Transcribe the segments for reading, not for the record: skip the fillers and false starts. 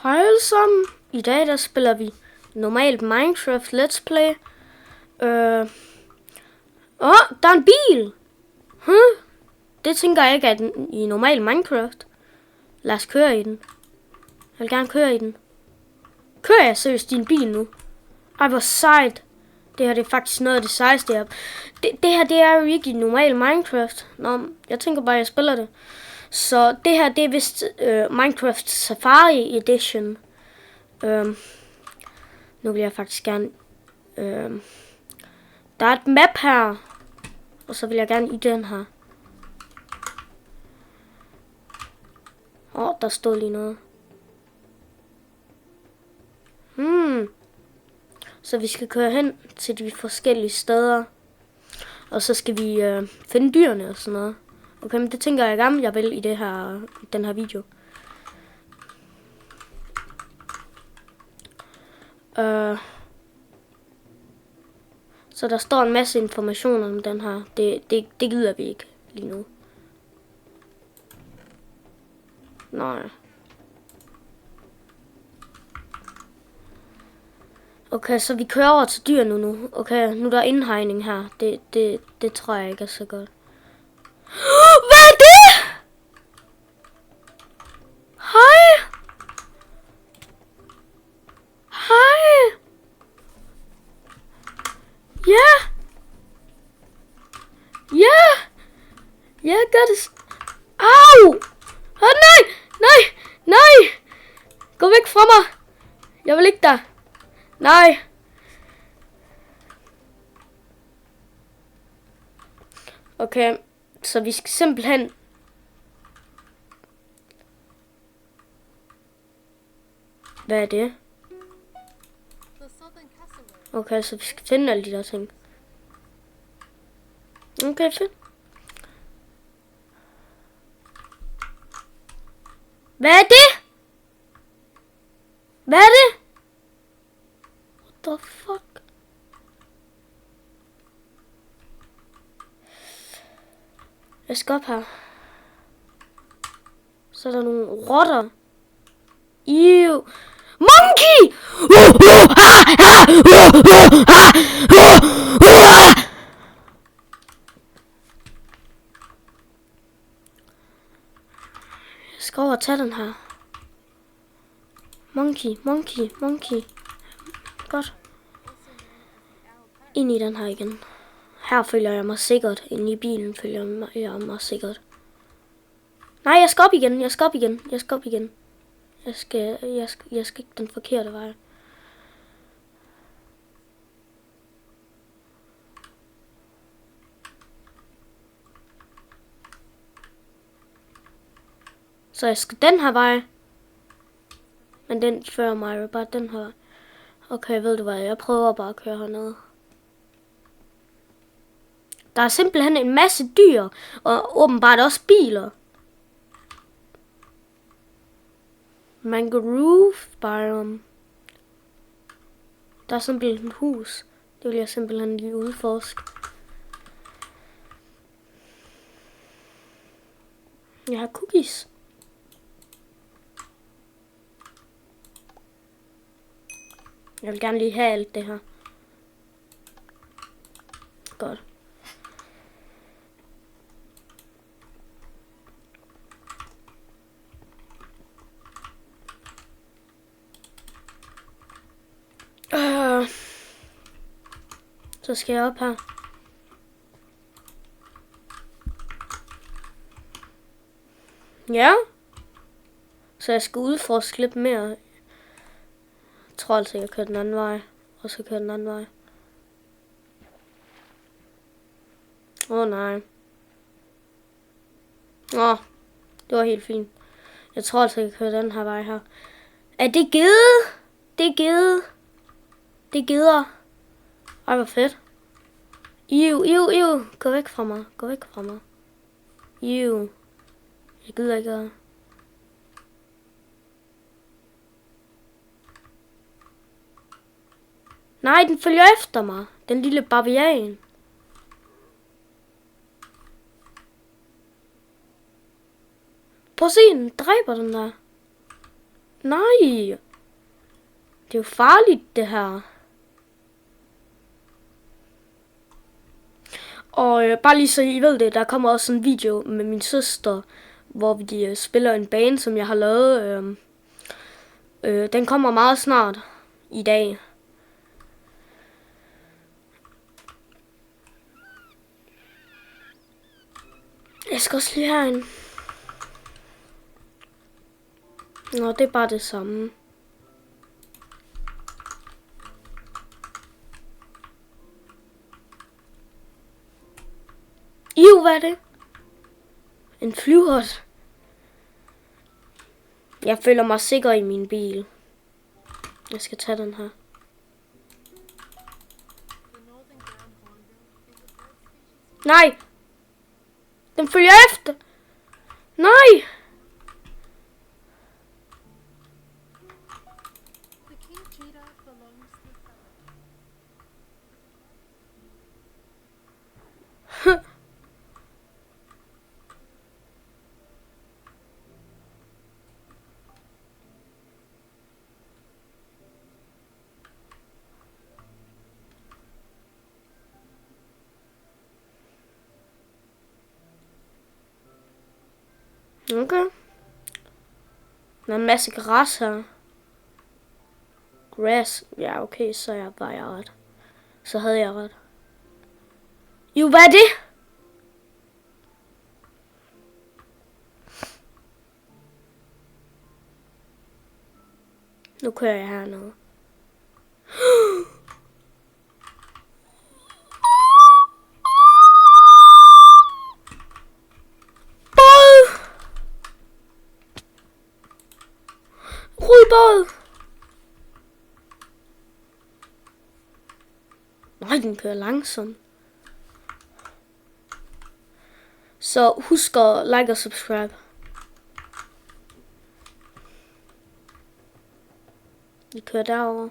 Hej alle sammen. I dag der spiller vi normalt Minecraft Let's Play. Der er en bil. Det tænker jeg ikke er i normal Minecraft. Lad os køre i den. Jeg vil gerne køre i den. Kører jeg seriøst din bil nu? Ej, hvor sejt. Det her det er faktisk noget af det sejeste her. Det her det er jo ikke i normal Minecraft. Nå, jeg tænker bare, at jeg spiller det. Så det her det er vist Minecraft Safari Edition. Nu vil jeg faktisk gerne... der er et map her. Og så vil jeg gerne i den her. Der stod lige noget. Så vi skal køre hen til de forskellige steder. Og så skal vi finde dyrene og sådan noget. Okay, men det tænker jeg gerne, jeg vil i den her video. Så der står en masse information om den her. Det gider vi ikke lige nu. Nej. Okay, så vi kører over til dyrene nu. Okay, nu er der indhegning her. Det tror jeg ikke er så godt. Hvad er det? Hej. Hej. Ja. Ja. Ja, gør det. Au. Nej. Nej. Nej. Gå væk fra mig. Jeg vil ikke der. Nej. Okay, så vi skal simpelthen... Hvad er det? Okay, så vi skal finde alle de der ting. Okay, fedt. Hvad er det? Hvad er det? What the fuck? Jeg skal op her. Så er der nogle rotter. Ew. Monkey! Jeg skal over og tage den her. Monkey. Godt. Ind i den her igen. Her føler jeg mig sikkert. Inde i bilen føler jeg mig sikkert. Nej, jeg skal op igen. Jeg skal ikke den forkerte vej. Så jeg skal den her vej. Men den fører mig bare den her. Okay, ved du hvad? Jeg prøver bare at køre hernede. Der er simpelthen en masse dyr. Og åbenbart også biler. Mangrove biome. Der er simpelthen et hus. Det vil jeg simpelthen lige udforske. Jeg har cookies. Jeg vil gerne lige have alt det her. Godt. Så skal jeg op her. Ja. Så jeg skal udforske lidt mere. Jeg tror altså, jeg kører den anden vej. Og så kører den anden vej. Nej. Det var helt fint. Jeg tror altså, jeg kører den her vej her. Er det gede? Det er gede. Det er geder. Ej, hvor fedt. Ew. Gå væk fra mig. Ew. Jeg gider ikke. Nej, den følger efter mig. Den lille bavian. Prøv at se, den dræber den der. Nej. Det er jo farligt, det her. Og bare lige så I ved det, der kommer også en video med min søster, hvor vi spiller en bane, som jeg har lavet. Den kommer meget snart i dag. Jeg skal også lige have en. Nå, det er bare det samme. Hvad er det? En flyvert. Jeg føler mig sikker i min bil. Jeg skal tage den her. Nej! Den følger efter! Nej! Okay. Der er en masse græs her. Grass. Ja, okay, så var jeg ret. Så havde jeg ret. Jo, hvad er det? Nu kører jeg hernede. Båd! Nej, den kører langsomt. Så husk at like og subscribe. Vi kører derover.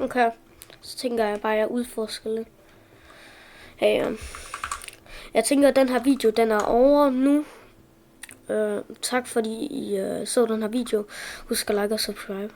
Okay, så tænker jeg bare, at jeg udforsker lidt. Jeg tænker, at den her video, den er over nu. Tak fordi I så den her video. Husk at like og subscribe.